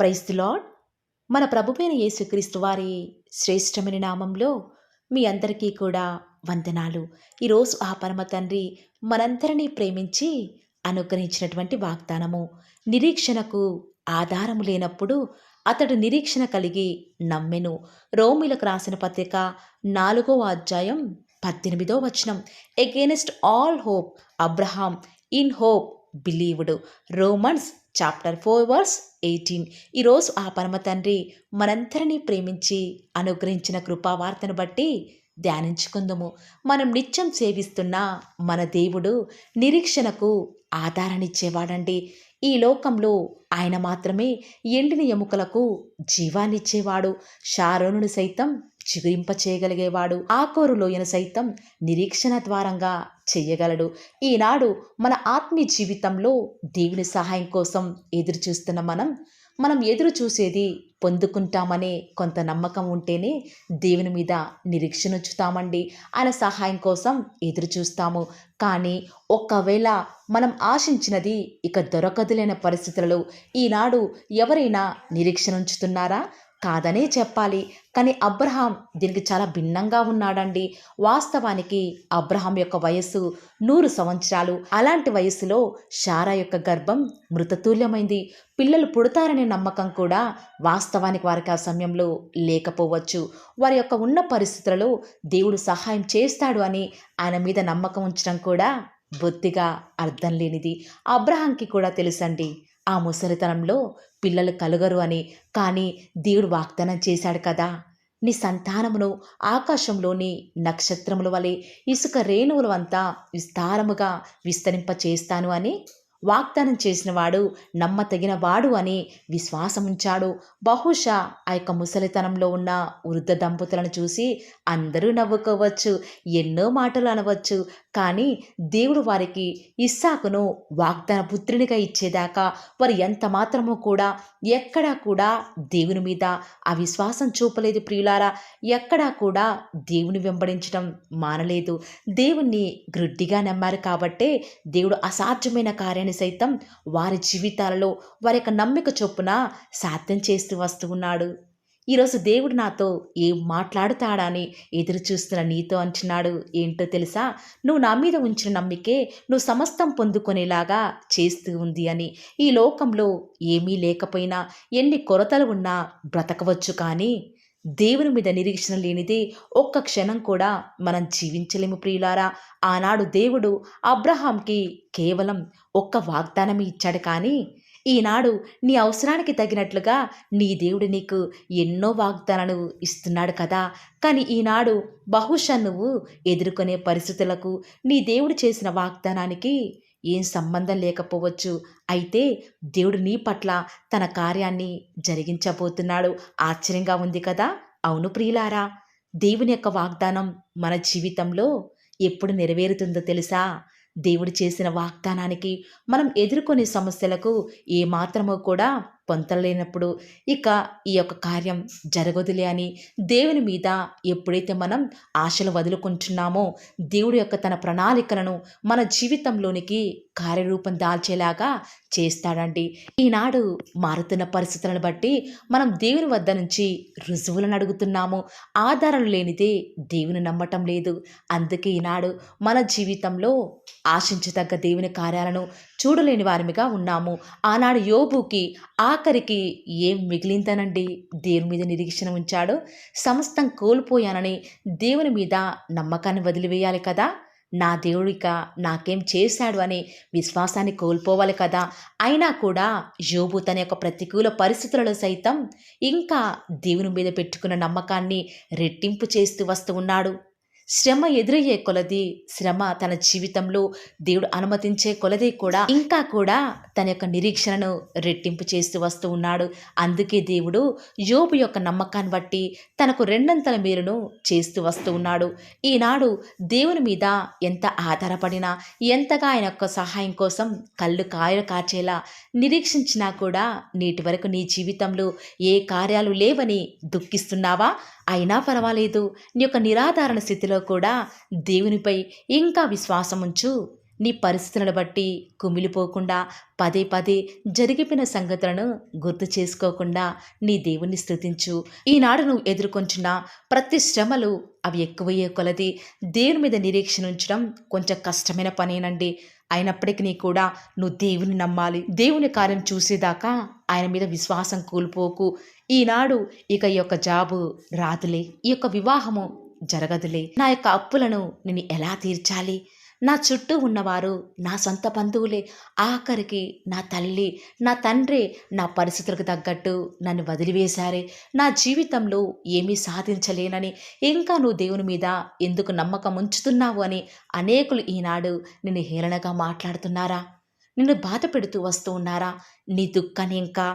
Praise the lord. మన ప్రభువైన యేసుక్రీస్తు వారి శ్రేష్టమైన నామంలో మీ అందరికీ కూడా వందనాలు. ఈరోజు ఆ పరమ తండ్రి మనందరినీ ప్రేమించి అనుగ్రహించినటువంటి వాగ్దానము, నిరీక్షణకు ఆధారము లేనప్పుడు అతడు నిరీక్షణ కలిగి నమ్మెను. రోమిలకు రాసిన పత్రిక 4వ అధ్యాయం 18వ వచనం. Against all hope Abraham in hope believed. Romans chapter 4 verse 18. ఈరోజు ఆ పరమ తండ్రి మనందరినీ ప్రేమించి అనుగ్రహించిన కృపావార్తను బట్టి ధ్యానించుకుందాము. మనం నిత్యం సేవిస్తున్న మన దేవుడు నిరీక్షణకు ఆధారాన్నిచ్చేవాడండి. ఈ లోకంలో ఆయన మాత్రమే ఎండిన ఎముకలకు జీవాన్నిచ్చేవాడు. షారోనును సైతం చిగురింప చేయగలిగేవాడు. ఆకోరు లోయను సైతం నిరీక్షణ ద్వారంగా చెయ్యగలడు. ఈనాడు మన ఆత్మీయ జీవితంలో దేవుని సహాయం కోసం ఎదురు చూస్తున్న మనం ఎదురు చూసేది పొందుకుంటామనే కొంత నమ్మకం ఉంటేనే దేవుని మీద నిరీక్షణ ఉంచుతామండి. ఆయన సహాయం కోసం ఎదురు చూస్తాము. కానీ ఒకవేళ మనం ఆశించినది ఇక దొరకదులేని పరిస్థితులలో ఈనాడు ఎవరైనా నిరీక్షణ ఉంచుతున్నారా? కాదనే చెప్పాలి. కానీ అబ్రహాం దీనికి చాలా భిన్నంగా ఉన్నాడండి. వాస్తవానికి అబ్రహాం యొక్క వయస్సు 100 సంవత్సరాలు. అలాంటి వయస్సులో శారా యొక్క గర్భం మృతతుల్యమైంది. పిల్లలు పుడతారనే నమ్మకం కూడా వాస్తవానికి వారికి ఆ సమయంలో లేకపోవచ్చు. వారి యొక్క ఉన్న పరిస్థితులలో దేవుడు సహాయం చేస్తాడు అని ఆయన మీద నమ్మకం ఉంచడం కూడా బొత్తిగా అర్థం లేనిది. అబ్రహాంకి కూడా తెలుసండి ఆ ముసలితనంలో పిల్లలు కలుగరు అని. కానీ దేవుడు వాగ్దానం చేశాడు కదా, నీ సంతానమును ఆకాశంలోని నక్షత్రముల వలె ఇసుక రేణువుల అంతా విస్తారముగా విస్తరింప చేస్తాను అని వాగ్దానం చేసిన వాడు నమ్మతగిన వాడు అని విశ్వాసముంచాడు. బహుశా ఆ యొక్క ముసలితనంలో ఉన్న వృద్ధ దంపతులను చూసి అందరూ నవ్వుకోవచ్చు, ఎన్నో మాటలు అనవచ్చు. కానీ దేవుడు వారికి ఇస్సాకును వాగ్దాన పుత్రునిగా ఇచ్చేదాకా వారు ఎంత మాత్రమో కూడా ఎక్కడా కూడా దేవుని మీద అవిశ్వాసం చూపలేదు ప్రియులారా. ఎక్కడా కూడా దేవుని వెంబడించడం మానలేదు. దేవుణ్ణి గ్రుడ్డిగా నమ్మారు కాబట్టే దేవుడు అసాధ్యమైన కార్యాన్ని సైతం వారి జీవితాలలో వారి యొక్క నమ్మిక చొప్పున సాధ్యం చేస్తూ వస్తూ ఉన్నాడు. ఈరోజు దేవుడు నాతో ఏం మాట్లాడుతాడా అని ఎదురు చూస్తున్న నీతో అంటున్నాడు. ఏంటో తెలుసా? నువ్వు నా మీద ఉంచిన నమ్మికే నువ్వు సమస్తం పొందుకునేలాగా చేస్తూ ఉంది అని. ఈ లోకంలో ఏమీ లేకపోయినా ఎన్ని కొరతలు ఉన్నా బ్రతకవచ్చు. కానీ దేవుని మీద నిరీక్షణ లేనిదే ఒక్క క్షణం కూడా మనం జీవించలేము ప్రియులారా. ఆనాడు దేవుడు అబ్రహాంకి కేవలం ఒక్క వాగ్దానం ఇచ్చాడు. కానీ ఈనాడు నీ అవసరానికి తగినట్లుగా నీ దేవుడు నీకు ఎన్నో వాగ్దానాలు ఇస్తున్నాడు కదా. కానీ ఈనాడు బహుశా నువ్వు ఎదుర్కొనే పరిస్థితులకు నీ దేవుడు చేసిన వాగ్దానానికి ఏం సంబంధం లేకపోవచ్చు. అయితే దేవుడు నీ పట్ల తన కార్యాన్ని జరిగించబోతున్నాడు. ఆశ్చర్యంగా ఉంది కదా. అవును ప్రియులారా, దేవుని యొక్క వాగ్దానం మన జీవితంలో ఎప్పుడు నెరవేరుతుందో తెలుసా? దేవుడు చేసిన వాగ్దానానికి మనం ఎదుర్కొనే సమస్యలకు ఏమాత్రమో కూడా పొంతలేనప్పుడు ఇక ఈ యొక్క కార్యం జరగదులే అని దేవుని మీద ఎప్పుడైతే మనం ఆశలు వదులుకుంటున్నామో దేవుడి యొక్క తన ప్రణాళికలను మన జీవితంలోనికి కార్యరూపం దాల్చేలాగా చేస్తాడండి. ఈనాడు మారుతున్న పరిస్థితులను బట్టి మనం దేవుని వద్ద నుంచి రుజువులను అడుగుతున్నాము. ఆధారం లేనిదే దేవుని నమ్మటం లేదు. అందుకే ఈనాడు మన జీవితంలో ఆశించదగ్గ దేవుని కార్యాలను చూడలేని వారిగా ఉన్నాము. ఆనాడు యోబుకి ఆఖరికి ఏం మిగిలిందనండి? దేవుని మీద నిరీక్షణ ఉంచాడు. సమస్తం కోల్పోయానని దేవుని మీద నమ్మకాన్ని వదిలివేయాలి కదా. నా దేవుడిక నాకేం చేశాడు అనే విశ్వాసాన్ని కోల్పోవాలి కదా. అయినా కూడా యోబు తన యొక్క ప్రతికూల పరిస్థితులలో సైతం ఇంకా దేవుని మీద పెట్టుకున్న నమ్మకాన్ని రెట్టింపు చేస్తూ వస్తూ ఉన్నాడు. శ్రమ ఎదురయ్యే కొలది, శ్రమ తన జీవితంలో దేవుడు అనుమతించే కొలది కూడా ఇంకా కూడా తన యొక్క నిరీక్షణను రెట్టింపు చేస్తూ వస్తూ ఉన్నాడు. అందుకే దేవుడు యోబు యొక్క నమ్మకాన్ని బట్టి తనకు రెండంతల మేలును చేస్తూ వస్తూ ఉన్నాడు. ఈనాడు దేవుని మీద ఎంత ఆధారపడినా, ఎంతగా ఆయన యొక్క సహాయం కోసం కళ్ళు కాయలు కాచేలా నిరీక్షించినా కూడా నేటి వరకు నీ జీవితంలో ఏ కార్యాలు లేవని దుఃఖిస్తున్నావా? అయినా పర్వాలేదు, నీ యొక్క నిరాధారణ స్థితిలో కూడా దేవునిపై ఇంకా విశ్వాసం ఉంచు. నీ పరిస్థితులను బట్టి కుమిలిపోకుండా పదే పదే జరిగిపోయిన సంగతులను గుర్తు చేసుకోకుండా నీ దేవుణ్ణి స్తుతించు. ఈనాడు నువ్వు ఎదుర్కొంటున్న ప్రతి శ్రమలు అవి ఎక్కువయ్యే కొలది దేవుని మీద నిరీక్షణ ఉంచడం కొంచెం కష్టమైన పనేనండి. అయినప్పటికీ కూడా నువ్వు దేవుని నమ్మాలి. దేవుని కార్యం చూసేదాకా ఆయన మీద విశ్వాసం కోల్పోకు. ఈనాడు ఇక ఈ యొక్క జాబు రాదులే, ఈ యొక్క వివాహము జరగదులే, నా యొక్క అప్పులను నేను ఎలా తీర్చాలి, నా చుట్టూ ఉన్నవారు నా సొంత బంధువులే, ఆఖరికి నా తల్లి నా తండ్రి నా పరిస్థితులకు తగ్గట్టు నన్ను వదిలివేశారే, నా జీవితంలో ఏమీ సాధించలేనని ఇంకా నువ్వు దేవుని మీద ఎందుకు నమ్మకం ఉంచుతున్నావు అని అనేకులు ఈనాడు నిన్ను హేళనగా మాట్లాడుతున్నారా, నిన్ను బాధ పెడుతూ వస్తూ ఉన్నారా, నీ దుఃఖాన్ని ఇంకా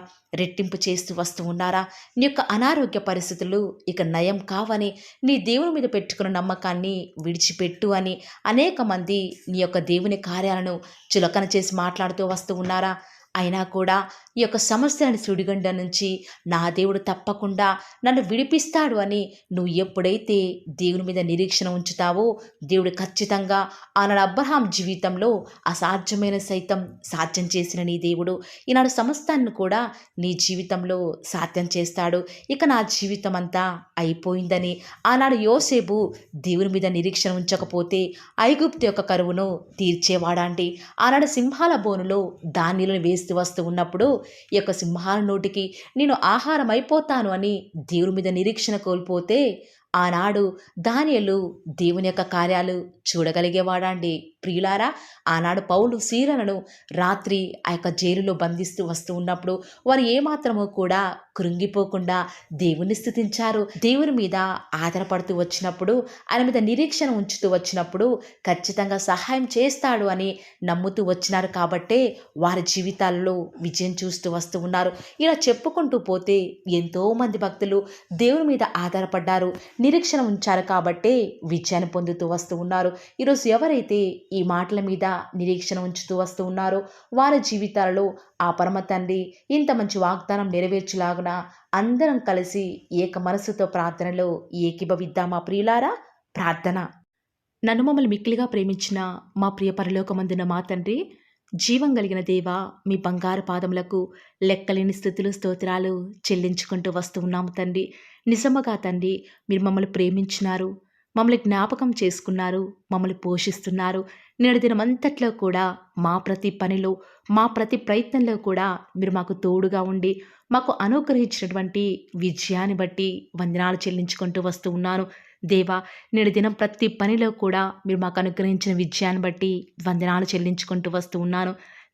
రెట్టింపు చేస్తూ వస్తూ ఉన్నారా, నీ యొక్క అనారోగ్య పరిస్థితులు ఇక నయం కావని, నీ దేవుని మీద పెట్టుకున్న నమ్మకాన్ని విడిచిపెట్టు అని అనేక మంది నీ యొక్క దేవుని కార్యాలను చులకన చేసి మాట్లాడుతూ వస్తూ ఉన్నారా. అయినా కూడా ఈ యొక్క సమస్యలను సుడిగుండం నుంచి నా దేవుడు తప్పకుండా నన్ను విడిపిస్తాడు అని నువ్వు ఎప్పుడైతే దేవుని మీద నిరీక్షణ ఉంచుతావో, దేవుడు ఖచ్చితంగా ఆనాడు అబ్రహాం జీవితంలో అసాధ్యమైన సైతం సాధ్యం చేసిన నీ దేవుడు ఈనాడు సమస్తాన్ని కూడా నీ జీవితంలో సాధ్యం చేస్తాడు. ఇక నా జీవితం అంతా అయిపోయిందని ఆనాడు యోసేపు దేవుని మీద నిరీక్షణ ఉంచకపోతే ఐగుప్తు యొక్క కరువును తీర్చేవాడండి. ఆనాడు సింహాల బోనులో ధాన్యాలను వేస్తూ వస్తూ ఉన్నప్పుడు ఈ యొక్క సింహాల నోటికి నేను ఆహారం అయిపోతాను అని దేవుని మీద నిరీక్షణ కోల్పోతే ఆనాడు దానియేలు దేవుని యొక్క కార్యాలు చూడగలిగేవాడండి. ప్రియులారా, ఆనాడు పౌలు సీలలను రాత్రి ఆ యొక్క జైలులో బంధిస్తూ వస్తూ ఉన్నప్పుడు వారు ఏమాత్రమూ కూడా కృంగిపోకుండా దేవుని స్తుతించారు. దేవుని మీద ఆధారపడుతూ వచ్చినప్పుడు, ఆయన మీద నిరీక్షణ ఉంచుతూ వచ్చినప్పుడు ఖచ్చితంగా సహాయం చేస్తాడు అని నమ్ముతూ వచ్చినారు కాబట్టే వారి జీవితాల్లో విజయం చూస్తూ వస్తూ ఉన్నారు. ఇలా చెప్పుకుంటూ పోతే ఎంతోమంది భక్తులు దేవుని మీద ఆధారపడ్డారు, నిరీక్షణ ఉంచారు కాబట్టే విజయాన్ని పొందుతూ వస్తూ ఉన్నారు. ఈరోజు ఎవరైతే ఈ మాటల మీద నిరీక్షణ ఉంచుతూ వస్తూ ఉన్నారో వారి జీవితాలలో ఆ పరమ తండ్రి ఇంత మంచి వాగ్దానం నెరవేర్చులాగున అందరం కలిసి ఏక మనసుతో ప్రార్థనలో ఏకీభవిద్దామా ప్రియులారా. ప్రార్థన. నన్ను మమ్మల్ని మిక్కిలిగా ప్రేమించిన మా ప్రియ పరలోకమందున మా తండ్రి, జీవం కలిగిన దేవా, మీ బంగారు పాదములకు లెక్కలేని స్థుతులు స్తోత్రాలు చెల్లించుకుంటూ వస్తూ ఉన్నాము తండ్రి. నిజముగా తండ్రి, మీరు మమ్మల్ని ప్రేమించినారు, మమ్మల్ని జ్ఞాపకం చేసుకున్నారు, మమ్మల్ని పోషిస్తున్నారు. నేడు దినమంతట్లో కూడా మా ప్రతి పనిలో, మా ప్రతి ప్రయత్నంలో కూడా మీరు మాకు తోడుగా ఉండి మాకు అనుగ్రహించినటువంటి విజయాన్ని బట్టి వందనాలు చెల్లించుకుంటూ వస్తూ ఉన్నాను. దేవా, నేడు దినం ప్రతి పనిలో కూడా మీరు మాకు అనుగ్రహించిన విజయాన్ని బట్టి వందనాలు చెల్లించుకుంటూ వస్తూ ఉన్నాను.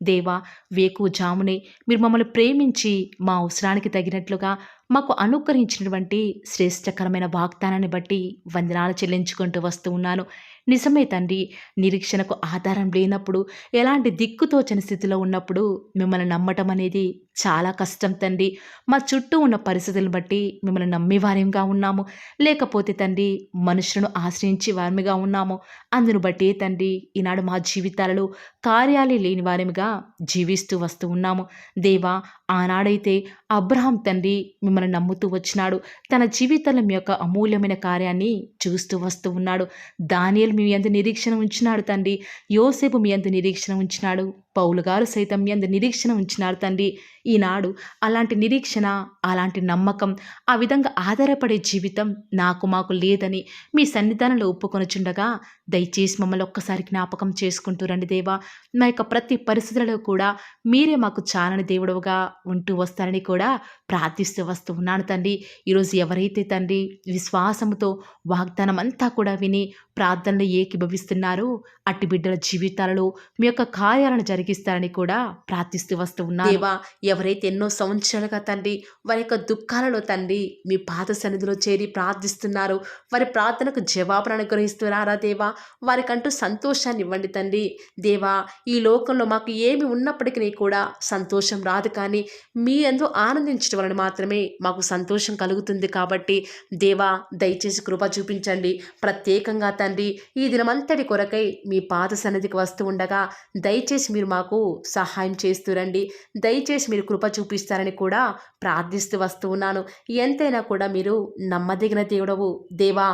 దేవా, వేకు జామునే మీరు మమ్మల్ని ప్రేమించి మా అవసరానికి తగినట్లుగా మాకు అనుగ్రహించినటువంటి శ్రేష్టకరమైన వాగ్దానాన్ని బట్టి వందనాలు చెల్లించుకుంటూ వస్తూ ఉన్నాను. నిజమే తండ్రి, నిరీక్షణకు ఆధారం లేనప్పుడు, ఎలాంటి దిక్కుతోచని స్థితిలో ఉన్నప్పుడు మిమ్మల్ని నమ్మటం అనేది చాలా కష్టం తండ్రి. మా చుట్టూ ఉన్న పరిస్థితులను బట్టి మిమ్మల్ని నమ్మేవారిగా ఉన్నాము, లేకపోతే తండ్రి మనుషులను ఆశ్రయించి వారిగా ఉన్నాము. అందును బట్టి తండ్రి ఈనాడు మా జీవితాలలో కార్యాలే లేని వారిగా జీవిస్తూ వస్తూ ఉన్నాము. దేవా, ఆనాడైతే అబ్రహాం తండ్రి మిమ్మల్ని నమ్ముతూ వచ్చినాడు, తన జీవితంలో మీ యొక్క అమూల్యమైన కార్యాన్ని చూస్తూ వస్తూ ఉన్నాడు. దానియేలు మీ యందు నిరీక్షణ ఉంచినాడు తండ్రి, యోసేపు మీ యందు నిరీక్షణ ఉంచినాడు, పౌలు గారు సైతం మీ యందు నిరీక్షణ ఉంచినారు తండ్రి. ఈనాడు అలాంటి నిరీక్షణ, అలాంటి నమ్మకం, ఆ విధంగా ఆధారపడే జీవితం నాకు మాకు లేదని మీ సన్నిధానంలో ఒప్పుకొనుచుండగా దయచేసి మమ్మల్ని ఒక్కసారి జ్ఞాపకం చేసుకుంటూ రండి దేవా. మా యొక్క ప్రతి పరిస్థితులలో కూడా మీరే మాకు చాలని దేవుడుగా ఉంటూ వస్తారని కూడా ప్రార్థిస్తూ వస్తూ ఉన్నాను తండ్రి. ఈరోజు ఎవరైతే తండ్రి విశ్వాసముతో వాగ్దానం అంతా కూడా విని ప్రార్థనలు ఏకీభవిస్తున్నారో అట్టి బిడ్డల జీవితాలలో మీ యొక్క కార్యాలను జరిగిస్తారని కూడా ప్రార్థిస్తూ వస్తూ ఉన్నాను దేవా. ఎవరైతే ఎన్నో సంవత్సరాలుగా తండ్రి వారి యొక్క దుఃఖాలలో తండ్రి మీ పాద సన్నిధిలో చేరి ప్రార్థిస్తున్నారు, వారి ప్రార్థనకు జవాబును అనుగ్రహిస్తున్నారా దేవా. వారికంటూ సంతోషాన్ని ఇవ్వండి తండ్రి. దేవా, ఈ లోకంలో మాకు ఏమి ఉన్నప్పటికీ కూడా సంతోషం రాదు, కానీ మీ యందు ఆనందించడం వలన మాత్రమే మాకు సంతోషం కలుగుతుంది. కాబట్టి దేవా, దయచేసి కృప చూపించండి. ప్రత్యేకంగా తండ్రి ఈ దినమంతటి కొరకై మీ పాద సన్నిధికి వస్తూ ఉండగా దయచేసి మీరు మాకు సహాయం చేస్తురండి. దయచేసి మీరు కృప చూపిస్తారని కూడా ప్రార్థిస్తూ వస్తూ ఉన్నాను. ఎంతైనా కూడా మీరు నమ్మదగిన దేవుడవు దేవా.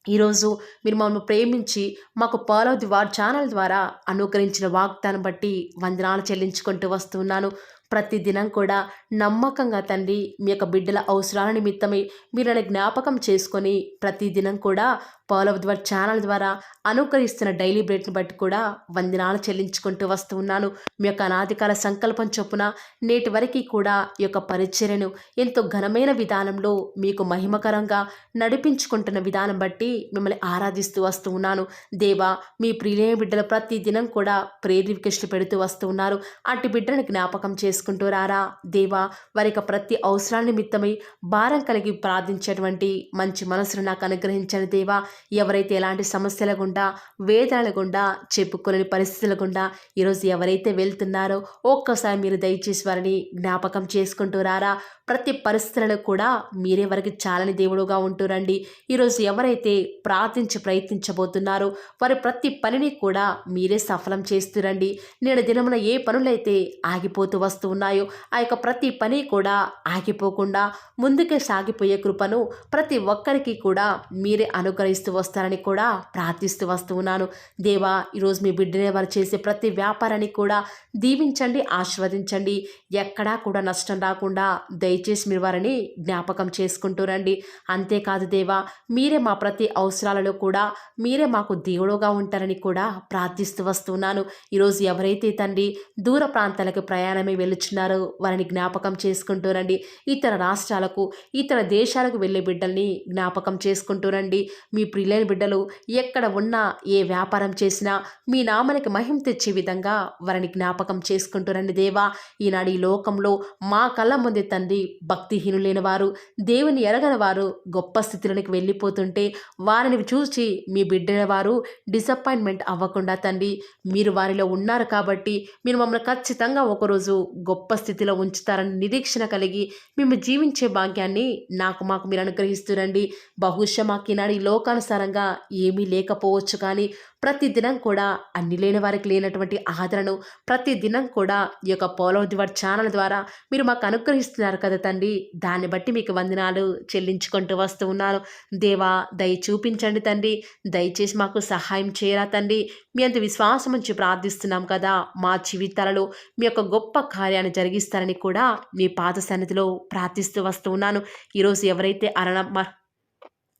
ఈరోజు మీరు మమ్మల్ని ప్రేమించి మాకు ఫాలో ది వార్ ఛానల్ ద్వారా అనుగ్రహించిన వాగ్దానం బట్టి వందనాలు చెల్లించుకుంటూ వస్తున్నాను. ప్రతి దినం కూడా నమ్మకంగా తండ్రి మీ యొక్క బిడ్డల అవసరాల నిమిత్తమై మీరు నన్ను జ్ఞాపకం చేసుకొని ప్రతి దినం కూడా ఫాలో ది వార్ ఛానల్ ద్వారా అనుగ్రహిస్తున్న డైలీ బ్రెడ్ని బట్టి కూడా వందనాలు చెల్లించుకుంటూ వస్తూ ఉన్నాను. మీ యొక్క అనాదికాల సంకల్పం చొప్పున నేటి వరకు కూడా ఈ యొక్క పరిచర్యను ఎంతో ఘనమైన విధానంలో మీకు మహిమకరంగా నడిపించుకుంటున్న విధానం బట్టి మిమ్మల్ని ఆరాధిస్తూ వస్తూ ఉన్నాను. దేవా, మీ ప్రియులైన బిడ్డలు ప్రతి దినం కూడా ప్రేయర్ రిక్వెస్ట్లు పెడుతూ వస్తూ ఉన్నారు. అట్టి బిడ్డను జ్ఞాపకం చేసుకుంటూ రారా దేవా. వారి యొక్క ప్రతి అవసరాల నిమిత్తమై భారం కలిగి ప్రార్థించేటువంటి మంచి మనసును నాకు అనుగ్రహించండి దేవా. ఎవరైతే ఎలాంటి సమస్యల గుండా వేదనల గుండా చెప్పుకోలేని పరిస్థితుల గుండా ఈరోజు ఎవరైతే వెళ్తున్నారో ఒక్కసారి మీరు దయచేసి వారిని జ్ఞాపకం చేసుకుంటూ రారా. ప్రతి పరిస్థితులలో కూడా మీరే వారికి చాలని దేవుడుగా ఉంటూరండి. ఈరోజు ఎవరైతే ప్రయత్నించబోతున్నారో వారి ప్రతి పనిని కూడా మీరే సఫలం చేస్తురండి. నేడు దినమున ఏ పనులైతే ఆగిపోతూ వస్తూ ఉన్నాయో ఆ యొక్క ప్రతి పని కూడా ఆగిపోకుండా ముందుకే సాగిపోయే కృపను ప్రతి ఒక్కరికి కూడా మీరే అనుగ్రహిస్తూ వస్తారని కూడా ప్రార్థిస్తూ వస్తూ ఉన్నాను. దేవా, ఈరోజు మీ బిడ్డనే వారు చేసే ప్రతి వ్యాపారాన్ని కూడా దీవించండి, ఆశీర్వదించండి. ఎక్కడా కూడా నష్టం రాకుండా దయచేసి మీరు వారిని జ్ఞాపకం చేసుకుంటూ రండి. అంతేకాదు దేవా, మీరే మా ప్రతి అవసరాలలో కూడా మీరే మాకు దేవుడుగా ఉంటారని కూడా ప్రార్థిస్తూ వస్తున్నాను. ఈరోజు ఎవరైతే తండ్రి దూర ప్రాంతాలకు ప్రయాణమై వెళ్ళుచున్నారో వారిని జ్ఞాపకం చేసుకుంటూ రండి. ఇతర రాష్ట్రాలకు ఇతర దేశాలకు వెళ్ళే బిడ్డల్ని జ్ఞాపకం చేసుకుంటూ రండి. మీ ప్రియులైన బిడ్డలు ఎక్కడ ఉన్నా ఏ వ్యాపారం చేసినా మీ నామానికి మహిమ తెచ్చే విధంగా వారిని జ్ఞాపకం చేసుకుంటూ రండి దేవా. ఈనాడు ఈ లోకంలో మా కళ్ళ ముందే తండ్రి భక్తిహీనులైన వారు, దేవుని ఎరగని వారు గొప్ప స్థితిలోనికి వెళ్ళిపోతుంటే వారిని చూసి మీ బిడ్డల వారు డిసప్పాయింట్మెంట్ అవ్వకుండా తండ్రి మీరు వారిలో ఉన్నారు కాబట్టి మీరు మమ్మల్ని ఖచ్చితంగా ఒకరోజు గొప్ప స్థితిలో ఉంచుతారని నిరీక్షణ కలిగి మేము జీవించే భాగ్యాన్ని మాకు మీరు అనుగ్రహిస్తురండి. బహుశా మాకు ఈనాడు ఈ లోకానుసారంగా ఏమీ లేకపోవచ్చు, కానీ ప్రతి దినం కూడా అన్ని లేని వారికి లేనటువంటి ఆదరణను ప్రతి దినం కూడా ఈ యొక్క ఫాలో ది వార్ ఛానల్ ద్వారా మీరు మాకు అనుగ్రహిస్తున్నారు కదా తండ్రి. దాన్ని బట్టి మీకు వందనాలు చెల్లించుకుంటూ వస్తూ ఉన్నాను. దేవా, దయ చూపించండి తండ్రి. దయచేసి మాకు సహాయం చేయరా తండ్రి. మీ అంత విశ్వాసం నుంచి ప్రార్థిస్తున్నాం కదా. మా జీవితాలలో మీ యొక్క గొప్ప కార్యాన్ని జరిగిస్తారని కూడా మీ పాద సన్నిధిలో ప్రార్థిస్తూ వస్తూ ఉన్నాను.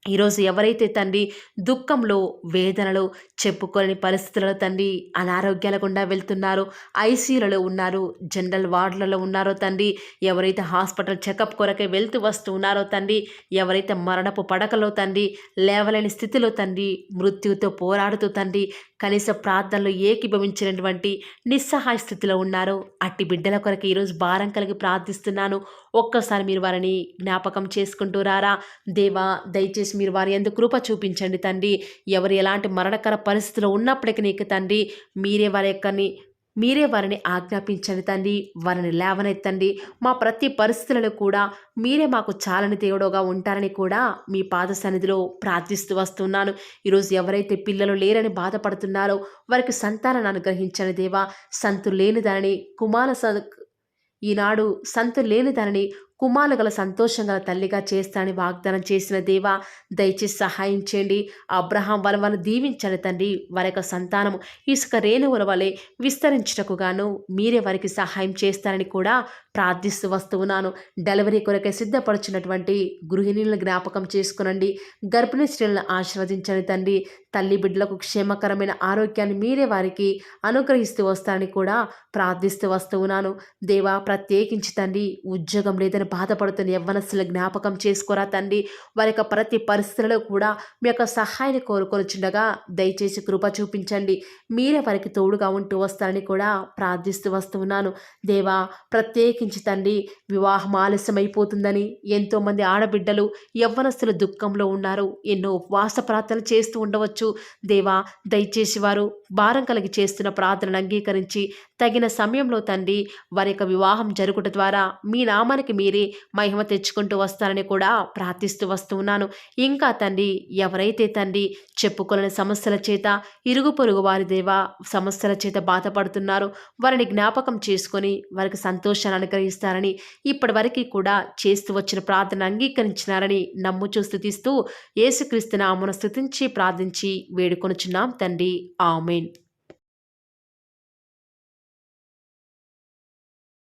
ఈరోజు ఎవరైతే తండ్రి దుఃఖంలో వేదనలో చెప్పుకోలేని పరిస్థితులలో తండ్రి అనారోగ్యాల గుండా వెళ్తున్నారో, ఐసీయూలలో ఉన్నారు, జనరల్ వార్డులలో ఉన్నారో తండ్రి, ఎవరైతే హాస్పిటల్ చెకప్ కొరకే వెళ్తూ వస్తూ ఉన్నారో తండ్రి, ఎవరైతే మరణపు పడకలో తండ్రి లేవలేని స్థితిలో తండ్రి మృత్యుతో పోరాడుతూ తండ్రి కనీస ప్రార్థనలు ఏకీభవించినటువంటి నిస్సహాయ స్థితిలో ఉన్నారో అట్టి బిడ్డల కొరకు ఈరోజు భారం కలిగి ప్రార్థిస్తున్నాను. ఒక్కసారి మీరు వారిని జ్ఞాపకం చేసుకుంటూ రారా దేవా. దయచేసి మీరు వారి యందు కృప చూపించండి తండ్రి. ఎవరు ఎలాంటి మరణకర పరిస్థితిలో ఉన్నప్పటికీ నీకు తండ్రి మీరే వారిని ఆజ్ఞాపించండి తండ్రి. వారిని లేవనెత్తండి. మా ప్రతి పరిస్థితులలో కూడా మీరే మాకు చాలని దేవుడుగా ఉంటారని కూడా మీ పాద సన్నిధిలో ప్రార్థిస్తూ వస్తున్నాను. ఈరోజు ఎవరైతే పిల్లలు లేరని బాధపడుతున్నారో వారికి సంతానాన్ని అనుగ్రహించని దేవా. ఈనాడు సంతు లేని దానిని కుమారులు గల సంతోషం గల తల్లిగా చేస్తానని వాగ్దానం చేసిన దేవా, దయచేసి సహాయం చేయండి. అబ్రహాం వాళ్ళను దీవించని తండ్రి. వారి యొక్క సంతానము ఇసుక రేణువుల వలె విస్తరించుటకు గాను మీరే వారికి సహాయం చేస్తారని కూడా ప్రార్థిస్తూ వస్తూ ఉన్నాను. డెలివరీ కొరకే సిద్ధపడుచున్నటువంటి గృహిణులను జ్ఞాపకం చేసుకునండి. గర్భిణీ స్త్రీలను ఆశీర్వదించని తండ్రి. తల్లి బిడ్డలకు క్షేమకరమైన ఆరోగ్యాన్ని మీరే వారికి అనుగ్రహిస్తూ వస్తారని కూడా ప్రార్థిస్తూ వస్తూ ఉన్నాను. దేవా, ప్రత్యేకించి తండ్రి ఉద్యోగం లేదని బాధపడుతున్న యవ్వనస్తుల జ్ఞాపకం చేసుకోరా తండ్రి. వారి యొక్క ప్రతి పరిస్థితులలో కూడా మీ యొక్క సహాయాన్ని కోరుకొనిచుండగా దయచేసి కృప చూపించండి. మీరే వారికి తోడుగా ఉంటూ వస్తారని కూడా ప్రార్థిస్తూ వస్తూ ఉన్నాను. దేవా, ప్రత్యేకించి తండ్రి వివాహం ఆలస్యమైపోతుందని ఎంతోమంది ఆడబిడ్డలు యవ్వనస్తులు దుఃఖంలో ఉన్నారు. ఎన్నో ఉపవాస ప్రార్థనలు చేస్తూ ఉండవచ్చు. దేవా, దయచేసి వారు భారం కలిగి చేస్తున్న ప్రార్థనను అంగీకరించి తగిన సమయంలో తండ్రి వారి యొక్క వివాహం జరుగుట ద్వారా మీ నామానికి మీరే మహిమ తెచ్చుకుంటూ వస్తారని కూడా ప్రార్థిస్తూ వస్తూ ఉన్నాను. ఇంకా తండ్రి ఎవరైతే తండ్రి చెప్పుకోలేని సమస్యల చేత ఇరుగు పొరుగు వారి దేవా సమస్యల చేత బాధపడుతున్నారో వారిని జ్ఞాపకం చేసుకొని వారికి సంతోషాన్ని అనుగ్రహిస్తారని, ఇప్పటివరకు కూడా చేస్తూ వచ్చిన ప్రార్థన అంగీకరించినారని నమ్ముచూ స్తుతిస్తూ యేసుక్రీస్తు నామమున స్తుతించి ప్రార్థించి వేడుకొనుచున్నాం తండ్రి. ఆమేన్.